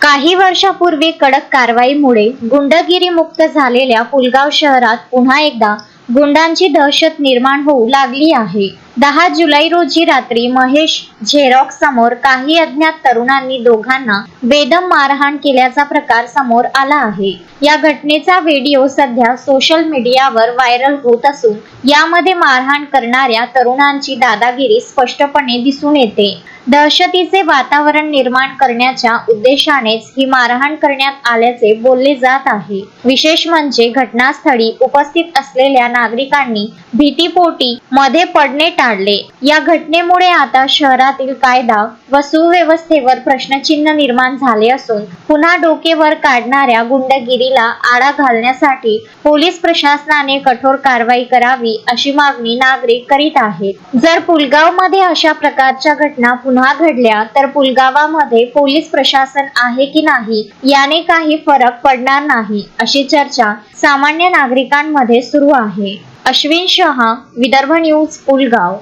काही वर्षापूर्वी कडक कारवाईमुळे गुंडगिरी मुक्त झालेल्या पुलगाव शहरात पुन्हा एकदा गुंडांची दहशत निर्माण होऊ लागली आहे। 10 जुलै रोजी रात्री महेश झेरॉक्स समोर काही अज्ञात तरुणांनी दोघांना बेदम मारहाण केल्याचा प्रकार समोर आला आहे। या घटनेचा व्हिडिओ सध्या सोशल मीडियावर व्हायरल होत असून यामध्ये मारहाण करणाऱ्या तरुणांची दादागिरी स्पष्टपणे दिसून येते। दहशतीचे वातावरण निर्माण करण्याच्या उद्देशानेच ही मारहाण करण्यात आल्याचे बोलले जात आहे। विशेष म्हणजे घटनास्थळी उपस्थित असलेल्या नागरिकांनी भीतीपोटी मध्ये पडणे टाळले। या घटनेमुळे आता शहरातील कायदा व सुव्यवस्थेवर प्रश्नचिन्ह निर्माण झाले असून पुन्हा डोके वर काढणाऱ्या गुंडगिरीला आळा घालण्यासाठी पोलीस प्रशासनाने कठोर कारवाई करावी अशी मागणी नागरिक करीत आहेत। जर पुलगावमध्ये अशा प्रकारच्या घटना पुन्हा घडल्या तर पुलगावामध्ये पोलीस प्रशासन आहे की नाही याने काही फरक पडणार नाही अशी चर्चा सामान्य नागरिकांमध्ये सुरू आहे। अश्विन शहा, विदर्भ न्यूज, पुलगाव।